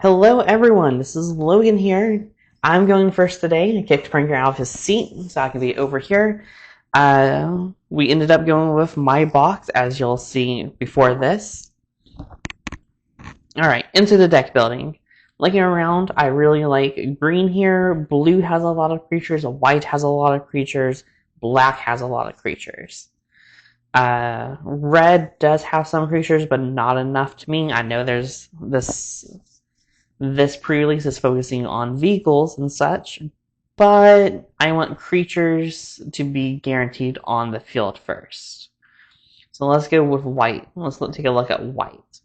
Hello everyone, this is Logan here. I'm going first today. I kicked Pranger out of his seat so I can be over here. We ended up going with my box, as you'll see before this. Alright, into the deck building. Looking around, I really like green here. Blue has a lot of creatures, white has a lot of creatures, black has a lot of creatures. Red does have some creatures, but not enough to me. I know there's this pre-release is focusing on vehicles and such, but I want creatures to be guaranteed on the field first. So let's go with white. Let's take a look at white.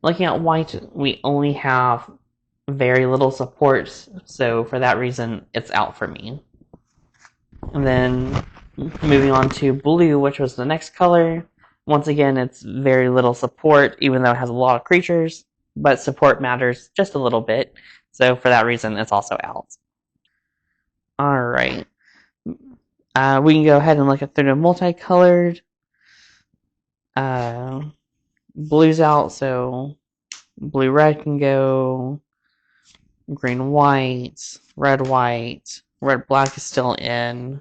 Looking at white, we only have very little support, so for that reason, it's out for me. And then moving on to blue, which was the next color. Once again, it's very little support, even though it has a lot of creatures, but support matters just a little bit, so for that reason, it's also out. Alright. We can go ahead and look at the multicolored. Blue's out, so blue-red can go. Green-white, red-white, red-black is still in,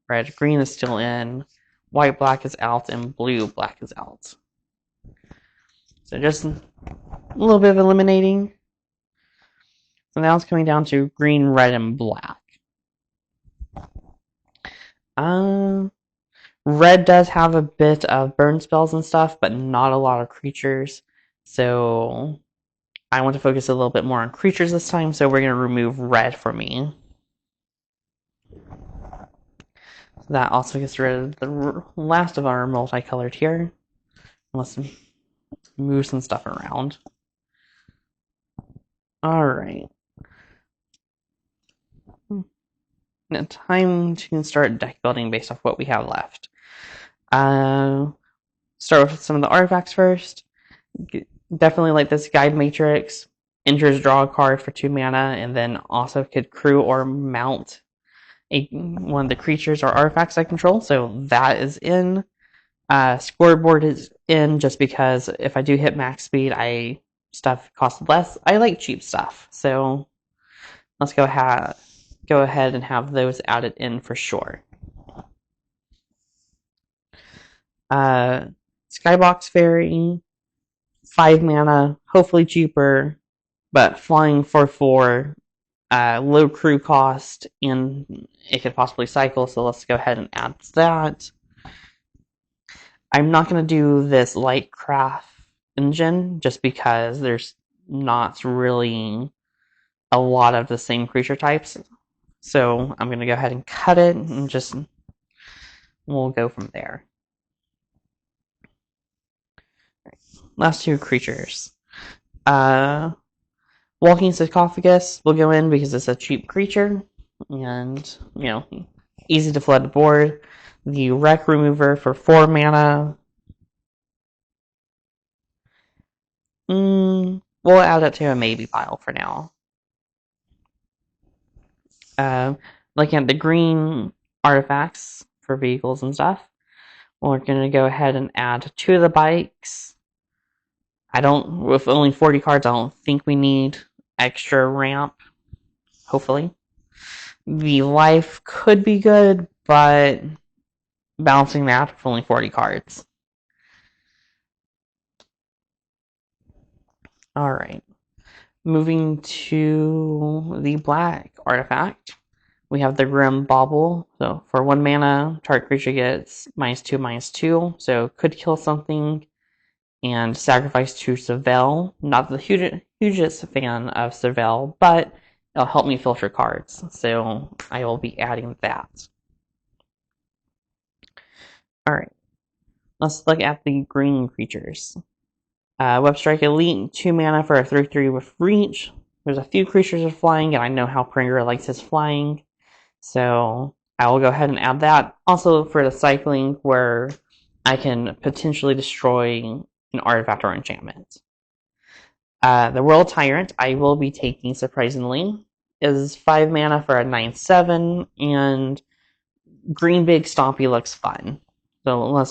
red-green is still in, white-black is out, and blue-black is out. So just a little bit of eliminating. So now it's coming down to green, red, and black. Red does have a bit of burn spells and stuff, but not a lot of creatures. So I want to focus a little bit more on creatures this time, so we're going to remove red for me. That also gets rid of the last of our multicolored here. Let's move some stuff around. Alright. Now time to start deck building based off what we have left. Start with some of the artifacts first. Definitely like this Guide Matrix. Enters draw a card for 2 mana, and then also could crew or mount one of the creatures or artifacts I control, so that is in. Scoreboard is in just because if I do hit max speed, stuff costs less. I like cheap stuff, so let's go ahead and have those added in for sure. Skybox Fairy, 5 mana, hopefully cheaper, but flying for 4, low crew cost, and it could possibly cycle, so let's go ahead and add that. I'm not going to do this light craft engine just because there's not really a lot of the same creature types. So I'm going to go ahead and cut it and we'll go from there. Last 2 creatures. Walking Sarcophagus will go in because it's a cheap creature and, easy to flood the board. The Wreck Remover for 4 mana. We'll add it to a maybe pile for now. Looking at the green artifacts for vehicles and stuff, we're going to go ahead and add 2 of the bikes. With only 40 cards, I don't think we need extra ramp, hopefully. The life could be good, but balancing that with only 40 cards. Alright. Moving to the black artifact, we have the Grim Bauble. So for 1 mana, target creature gets -2/-2, so could kill something and sacrifice to Seville. Not the hugest fan of Seville, but it'll help me filter cards, so I will be adding that. Alright, let's look at the green creatures. Web Strike Elite, 2 mana for a 3/3 with reach. There's a few creatures with flying, and I know how Pranger likes his flying, so I will go ahead and add that. Also for the cycling, where I can potentially destroy an artifact or enchantment. The World Tyrant I will be taking, surprisingly, is 5 mana for a 9/7, and green big stompy looks fun. So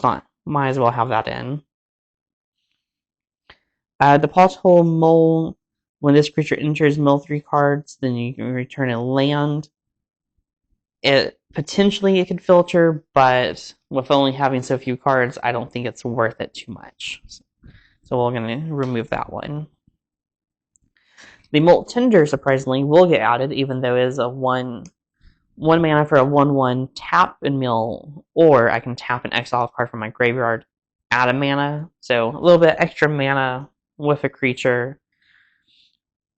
might as well have that in. The Pothole Mole When this creature enters, mill 3 cards, then you can return a land. Potentially it could filter, but with only having so few cards, I don't think it's worth it too much. So we're going to remove that one. The Molt Tinder, surprisingly, will get added, even though it is a 1 mana for a 1/1 tap and mill, or I can tap and exile a card from my graveyard, add a mana. So a little bit extra mana with a creature,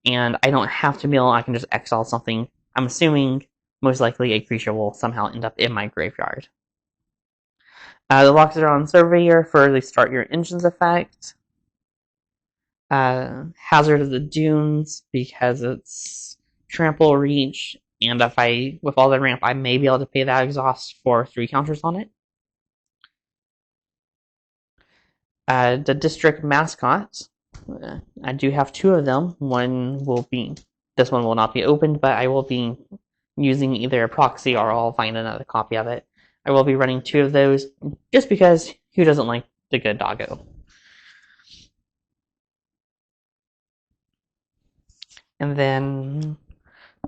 and I don't have to mill, I can just exile something. I'm assuming most likely a creature will somehow end up in my graveyard. The Loxodon Surveyor for the Start Your Engines effect. Hazard of the Dunes because it's trample, reach, and if with all the ramp, I may be able to pay that exhaust for 3 counters on it. The District Mascot. I do have 2 of them. This one will not be opened, but I will be using either a proxy or I'll find another copy of it. I will be running 2 of those just because who doesn't like the good doggo? And then,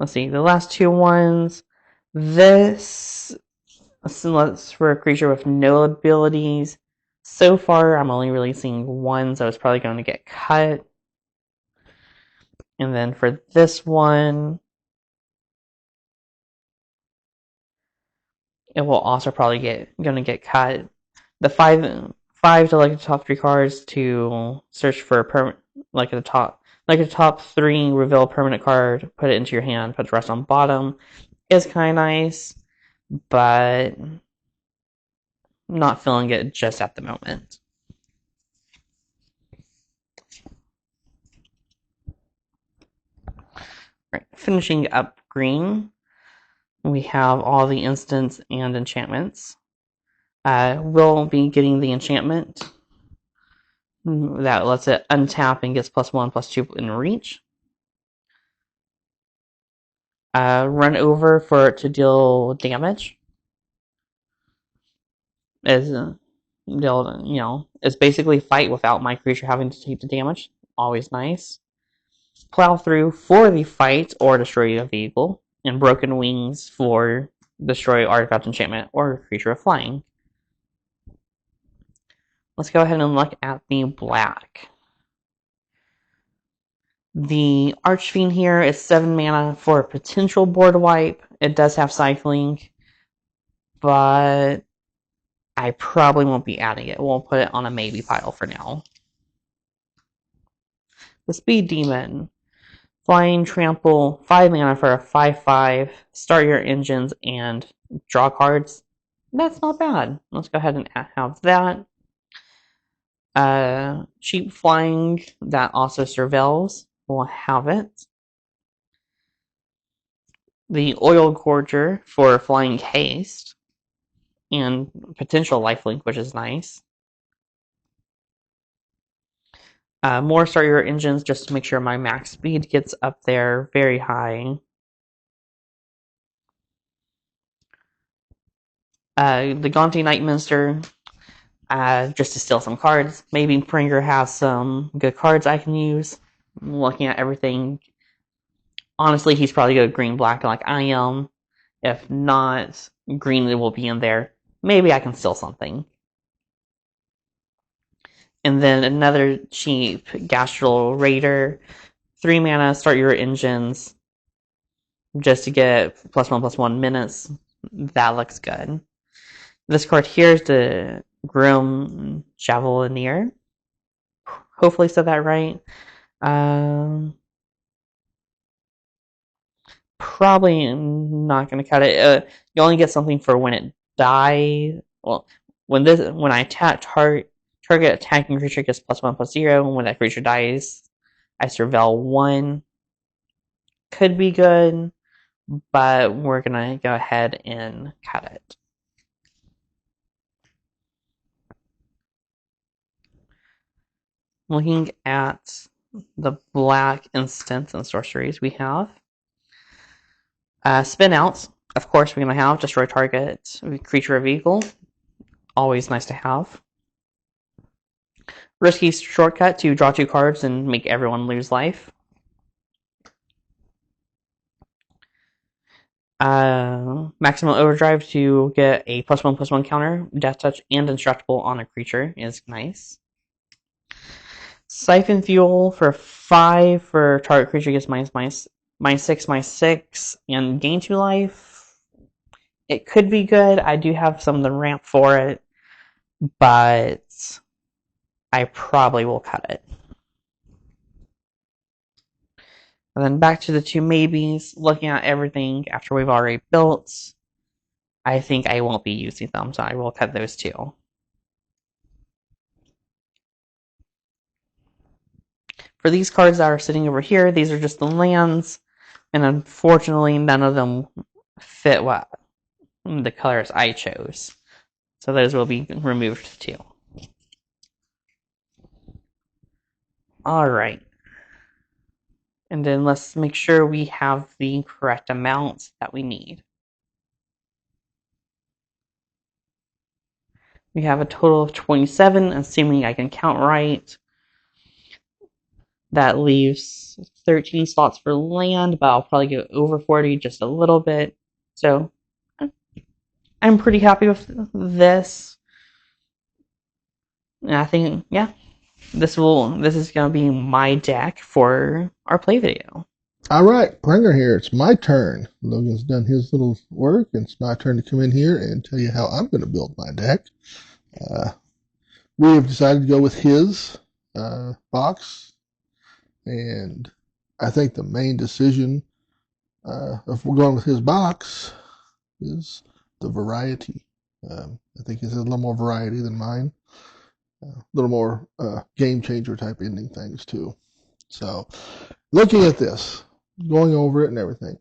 let's see, the last 2 ones. This for a creature with no abilities. So far, I'm only really seeing 1, so it's probably going to get cut. And then for this one, it will also probably going to get cut. The 5 to like the top 3 cards to search for a permanent, like the top 3 reveal a permanent card, put it into your hand, put the rest on bottom, is kind of nice, but not feeling it just at the moment. Right, finishing up green, we have all the instants and enchantments. We'll be getting the enchantment that lets it untap and gets +1/+2 in reach. Run over for it to deal damage. It's basically fight without my creature having to take the damage. Always nice. Plow through for the fight or destroy a vehicle, and broken wings for destroy artifact, enchantment, or creature of flying. Let's go ahead and look at the black. The Archfiend here is 7 mana for a potential board wipe. It does have cycling, but I probably won't be adding it. We'll put it on a maybe pile for now. The Speed Demon. Flying, trample, 5 mana for a 5/5. Start your engines and draw cards. That's not bad. Let's go ahead and have that. Cheap flying that also surveils. We'll have it. The Oil Gorger for flying haste and potential lifelink, which is nice. More Start Your Engines just to make sure my max speed gets up there very high. The Gaunty Nightminster, just to steal some cards. Maybe Pranger has some good cards I can use. Looking at everything, honestly, he's probably good green-black like I am. If not, green will be in there. Maybe I can steal something. And then another cheap Gastral Raider. 3 mana, Start Your Engines. Just to get +1/+1 minutes. That looks good. This card here is the Grim Javelineer. Hopefully said that right. Probably not going to cut it. You only get something for when it dies. Well, when I attack target attacking creature gets +1/+0. When that creature dies, I surveil 1. Could be good, but we're gonna go ahead and cut it. Looking at the black instants and sorceries we have. Spin outs. Of course, we're going to have destroy target creature or vehicle. Always nice to have. Risky shortcut to draw 2 cards and make everyone lose life. Maximum overdrive to get a +1/+1 counter, death touch, and indestructible on a creature is nice. Siphon fuel for 5 for target creature gets -6/-6, and gain 2 life. It could be good. I do have some of the ramp for it, but I probably will cut it. And then back to the 2 maybes. Looking at everything after we've already built, I think I won't be using them, so I will cut those 2. For these cards that are sitting over here, these are just the lands, and unfortunately none of them fit what the colors I chose. So those will be removed too. Alright. And then let's make sure we have the correct amount that we need. We have a total of 27, assuming I can count right. That leaves 13 slots for land, but I'll probably go over 40 just a little bit. So I'm pretty happy with this. And I think, yeah, this is going to be my deck for our play video. All right, Pranger here. It's my turn. Logan's done his little work, and it's my turn to come in here and tell you how I'm going to build my deck. We have decided to go with his box, and I think the main decision, if we're going with his box, is the variety. I think he has a little more variety than mine. A little more game changer type ending things too. So, looking at this, going over it and everything,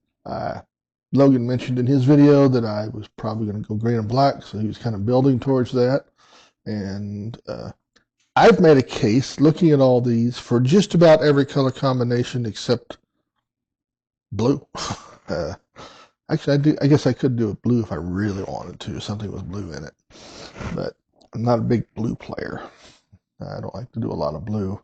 Logan mentioned in his video that I was probably going to go green and black, so he was kind of building towards that. And I've made a case looking at all these for just about every color combination except blue. Actually, I guess I could do a blue if I really wanted to, something with blue in it. But I'm not a big blue player. I don't like to do a lot of blue.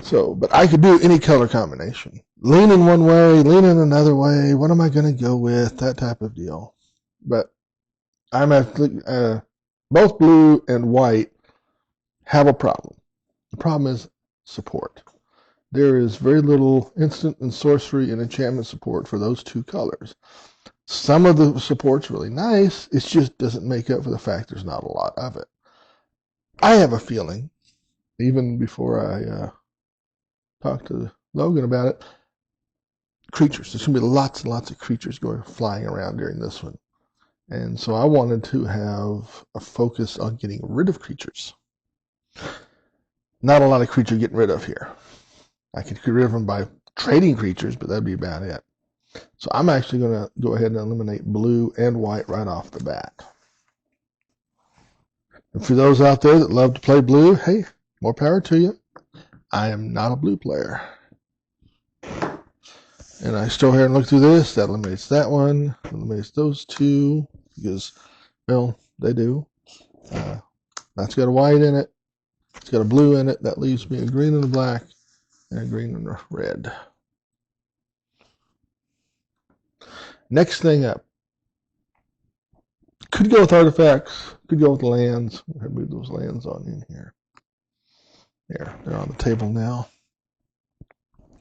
So, but I could do any color combination. Leaning one way, leaning another way. What am I going to go with? That type of deal. But I'm at both blue and white have a problem. The problem is support. There is very little instant and sorcery and enchantment support for those 2 colors. Some of the support's really nice. It just doesn't make up for the fact there's not a lot of it. I have a feeling, even before I talked to Logan about it, creatures. There's going to be lots and lots of creatures going flying around during this one. And so I wanted to have a focus on getting rid of creatures. Not a lot of creature getting rid of here. I could get rid of them by trading creatures, but that'd be about it. So I'm actually going to go ahead and eliminate blue and white right off the bat. And for those out there that love to play blue, hey, more power to you. I am not a blue player. And I still here and look through this. That eliminates that one. Eliminates those 2 because, well, they do. That's got a white in it. It's got a blue in it. That leaves me a green and a black and a green and a red. Next thing up. Could go with artifacts. Could go with lands. I'm going to move those lands on in here. There, they're on the table now.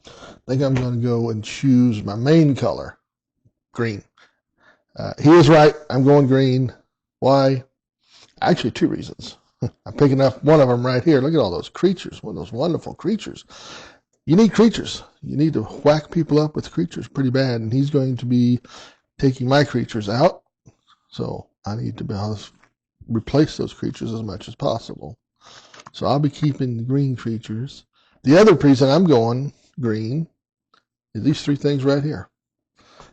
I think I'm going to go and choose my main color, green. He is right. I'm going green. Why? Actually, 2 reasons. I'm picking up one of them right here. Look at all those creatures. One of those wonderful creatures. You need creatures. You need to whack people up with creatures pretty bad. And he's going to be taking my creatures out. So I need to be able to replace those creatures as much as possible. So I'll be keeping the green creatures. The other reason I'm going green is these 3 things right here.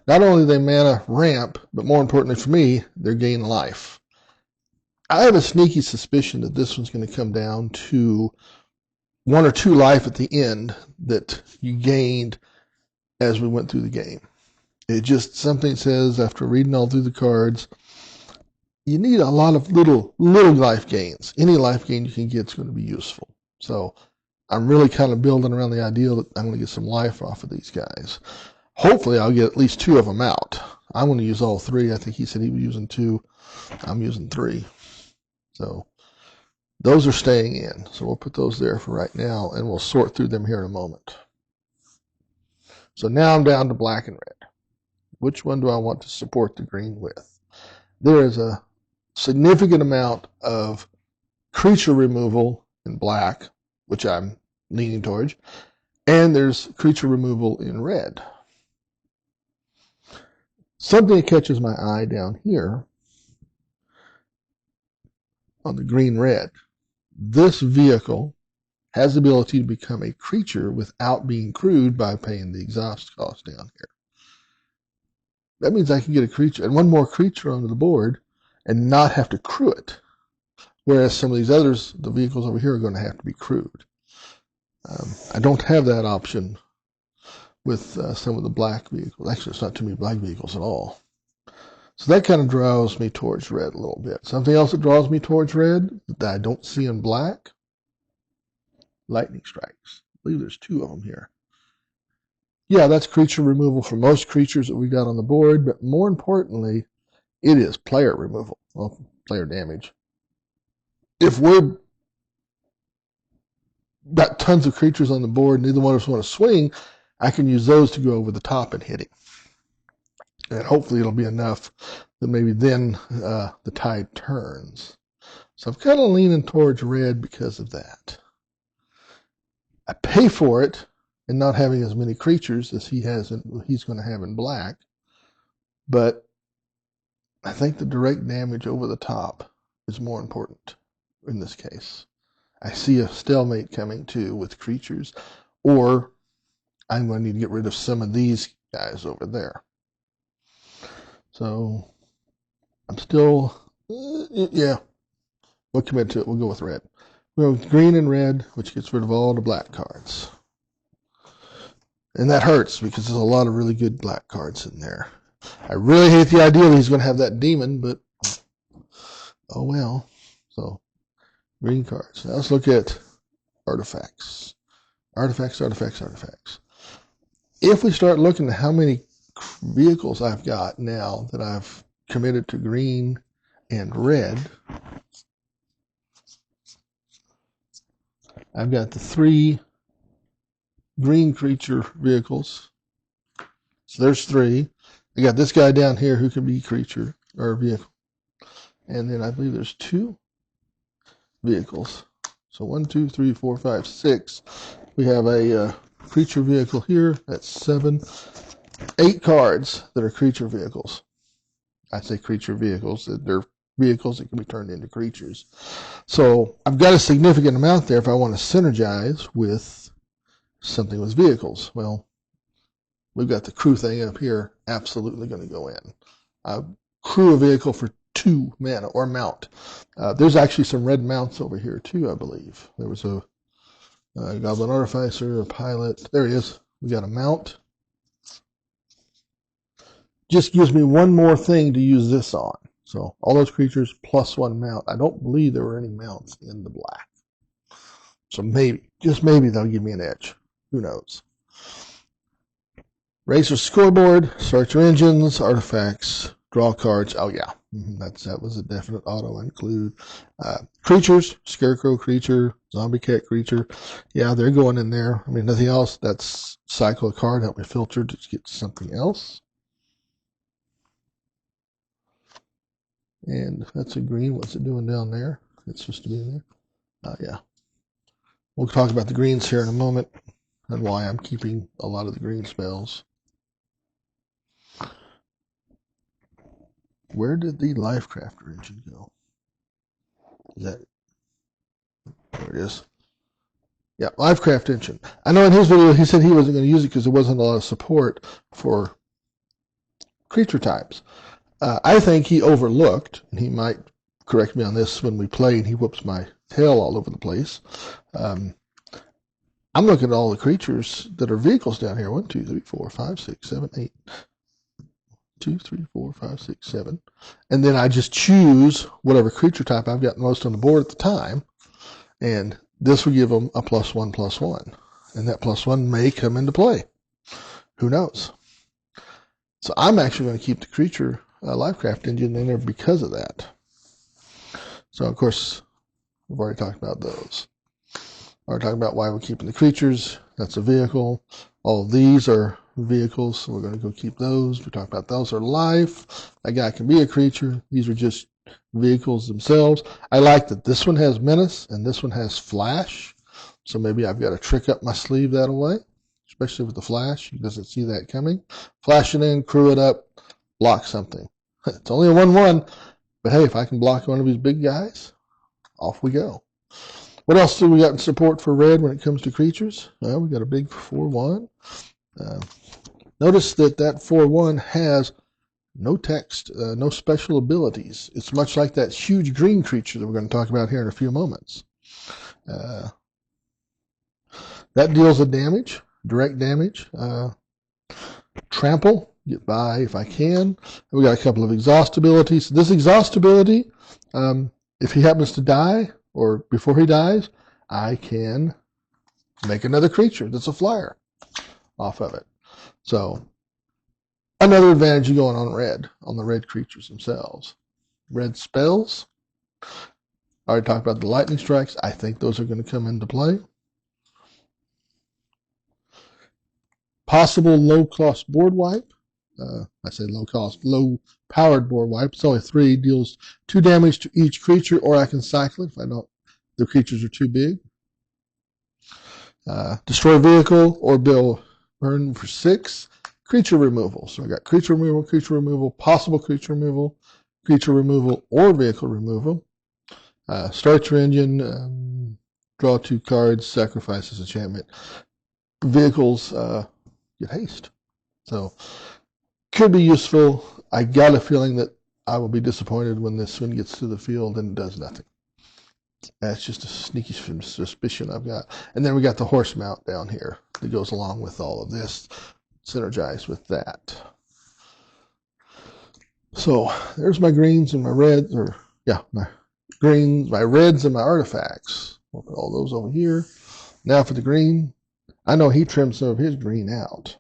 Not only they mana ramp, but more importantly for me, they're gain life. I have a sneaky suspicion that this one's going to come down to 1 or 2 life at the end that you gained as we went through the game. It just, something says after reading all through the cards, you need a lot of little life gains. Any life gain you can get is going to be useful. So I'm really kind of building around the idea that I'm going to get some life off of these guys. hopefully I'll get at least 2 of them out. I'm going to use all 3. I think he said he was using 2. I'm using 3. So those are staying in. So we'll put those there for right now, and we'll sort through them here in a moment. So now I'm down to black and red. Which one do I want to support the green with? There is a significant amount of creature removal in black, which I'm leaning towards, and there's creature removal in red. Something that catches my eye down here on the green-red. This vehicle has the ability to become a creature without being crewed by paying the exhaust cost down here. That means I can get a creature and one more creature onto the board and not have to crew it. Whereas some of these others, the vehicles over here, are going to have to be crewed. I don't have that option with some of the black vehicles. Actually, it's not too many black vehicles at all. So that kind of draws me towards red a little bit. Something else that draws me towards red that I don't see in black, lightning strikes. I believe there's 2 of them here. Yeah, that's creature removal for most creatures that we got on the board, but more importantly, it is player removal, well, player damage. If we're got tons of creatures on the board, neither one of us want to swing, I can use those to go over the top and hit him. And hopefully it'll be enough that maybe then the tide turns. So I'm kind of leaning towards red because of that. I pay for it and not having as many creatures as he's going to have in black, but I think the direct damage over the top is more important in this case. I see a stalemate coming too with creatures, or I'm going to need to get rid of some of these guys over there. So I'm still, yeah, we'll commit to it. We'll go with red. We'll go with green and red, which gets rid of all the black cards. And that hurts because there's a lot of really good black cards in there. I really hate the idea that he's going to have that demon, but oh well. So, green cards. Now let's look at artifacts. Artifacts. If we start looking at how many vehicles I've got now that I've committed to green and red, I've got the 3 green creature vehicles. So there's 3. I got this guy down here who can be creature or vehicle. And then I believe there's 2 vehicles. So 1, 2, 3, 4, 5, 6. We have a creature vehicle here. That's 7. 8 cards that are creature vehicles. I say creature vehicles. They're vehicles that can be turned into creatures. So I've got a significant amount there if I want to synergize with something with vehicles. Well, we've got the crew thing up here absolutely going to go in. Crew a vehicle for 2 mana or mount. There's actually some red mounts over here too, I believe. There was a Goblin Artificer, a Pilot. There he is. We got a mount. Just gives me one more thing to use this on. So all those creatures plus 1 mount. I don't believe there were any mounts in the black. So maybe, just maybe they'll give me an edge. Who knows? Racer scoreboard, search your engines, artifacts, draw cards. Oh yeah, that was a definite auto include. Creatures, scarecrow creature, zombie cat creature. Yeah, they're going in there. I mean, nothing else. That's cycle a card, help me filter to get something else. And that's a green. What's it doing down there? It's supposed to be in there. Yeah. We'll talk about the greens here in a moment and why I'm keeping a lot of the green spells. Where did the Lifecrafter engine go? Is that... There it is. Yeah, Lifecraft engine. I know in his video he said he wasn't going to use it because there wasn't a lot of support for creature types. I think he overlooked, and he might correct me on this when we play and he whoops my tail all over the place. I'm looking at all the creatures that are vehicles down here. 1, 2, 3, 4, 5, 6, 7, 8. 2, 3, 4, 5, 6, 7. And then I just choose whatever creature type I've got most on the board at the time. And this will give them a +1/+1. And that +1 may come into play. Who knows? So I'm actually going to keep the creature Lifecraft engine in there because of that. So, of course, we've already talked about those. We're talking about why we're keeping the creatures. That's a vehicle. All of these are vehicles, so we're going to go keep those. We talked about those are life. That guy can be a creature. These are just vehicles themselves. I like that this one has menace and this one has flash. So maybe I've got a trick up my sleeve that way, especially with the flash. He doesn't see that coming. Flash it in, crew it up, block something. It's only a 1/1, but hey, if I can block one of these big guys, off we go. What else do we got in support for red when it comes to creatures? Well, we got a big 4/1. Notice that 4/1 has no text, no special abilities. It's much like that huge green creature that we're going to talk about here in a few moments. That deals a damage, direct damage. Trample, get by if I can. We got a couple of exhaust abilities. This exhaust ability, if he happens to die, or before he dies, I can make another creature that's a flyer off of it. So, another advantage of going on red, on the red creatures themselves. Red spells. I already talked about the lightning strikes. I think those are going to come into play. Possible low-cost board wipe. I say low-cost, low-powered board wipe. It's only 3, deals 2 damage to each creature, or I can cycle it if I don't. The creatures are too big. Destroy vehicle or burn for 6. Creature removal. So I got creature removal, possible creature removal, or vehicle removal. Start your engine, draw 2 cards, sacrifice this enchantment. Vehicles get haste. So could be useful. I got a feeling that I will be disappointed when this one gets to the field and does nothing. That's just a sneaky suspicion I've got. And then we got the horse mount down here that goes along with all of this, synergized with that. So there's my greens and my reds, my greens, my reds, and my artifacts. We'll put all those over here. Now for the green. I know he trimmed some of his green out.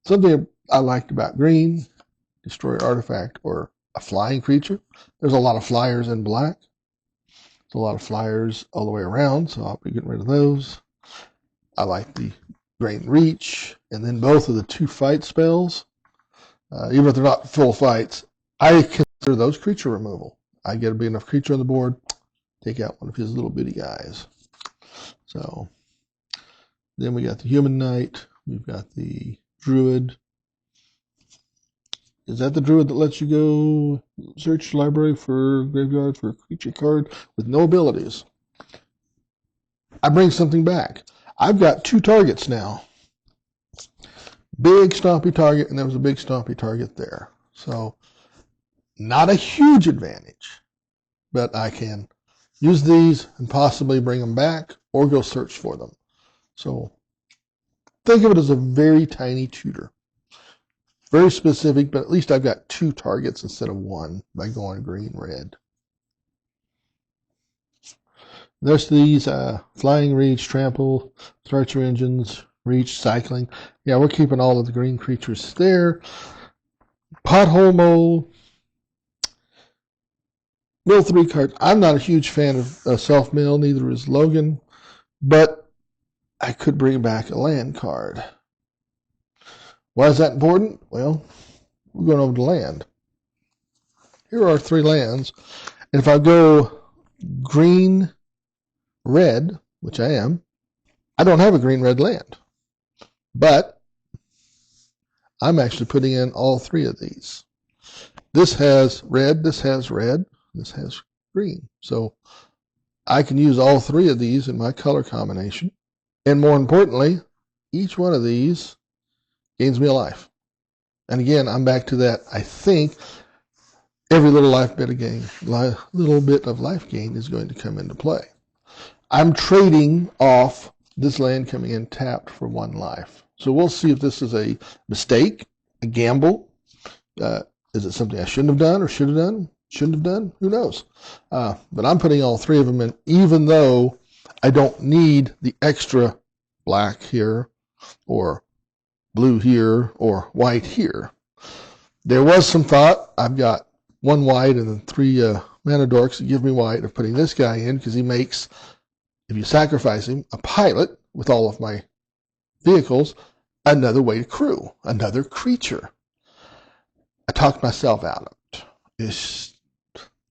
Something I liked about green, destroy an artifact or a flying creature. There's a lot of flyers in black. There's a lot of flyers all the way around, so I'll be getting rid of those. I like the Grain Reach, and then both of the 2 fight spells. Even if they're not full fights, I consider those creature removal. I get a big enough creature on the board, take out one of his little bitty guys. So then we got the Human Knight. We've got the Druid. Is that the Druid that lets you go search library for graveyard for a creature card with no abilities? I bring something back. I've got 2 targets now. Big stompy target, and there was a big stompy target there. So not a huge advantage, but I can use these and possibly bring them back or go search for them. So think of it as a very tiny tutor. Very specific, but at least I've got 2 targets instead of 1 by going green-red. There's these flying reach, trample, start your engines, reach, cycling. Yeah, we're keeping all of the green creatures there. Pothole mole. Mill 3 cards. I'm not a huge fan of self-mill, neither is Logan, but I could bring back a land card. Why is that important? Well, we're going over to land. Here are 3 lands. And if I go green, red, which I am, I don't have a green-red land. But I'm actually putting in all 3 of these. This has red, this has red, this has green. So I can use all 3 of these in my color combination. And more importantly, each one of these gains me a life. And again, I'm back to that. I think every little bit of life gain is going to come into play. I'm trading off this land coming in tapped for 1 life. So we'll see if this is a mistake, a gamble. Is it something I shouldn't have done or should have done? Shouldn't have done? Who knows? But I'm putting all 3 of them in, even though I don't need the extra black here or blue here or white here. There was some thought. I've got 1 white and then 3 mana dorks that give me white of putting this guy in because he makes, if you sacrifice him, a pilot with all of my vehicles, another way to crew, another creature. I talked myself out of it. It's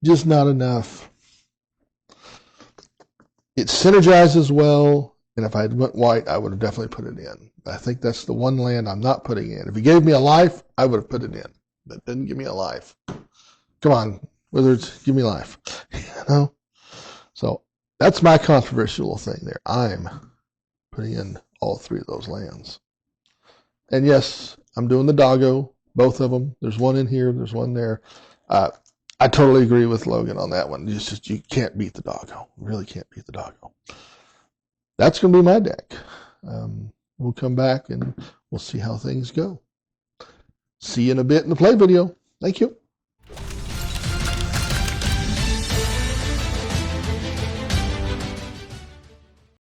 just not enough. It synergizes well, and if I had went white, I would have definitely put it in. I think that's the one land I'm not putting in. If he gave me a life, I would have put it in. But didn't give me a life. Come on, Wizards, give me life. You know? So that's my controversial thing there. I'm putting in all 3 of those lands. And yes, I'm doing the doggo, both of them. There's one in here, there's one there. I totally agree with Logan on that one. It's just you can't beat the doggo. You really can't beat the doggo. That's going to be my deck. We'll come back and we'll see how things go. See you in a bit in the play video. Thank you.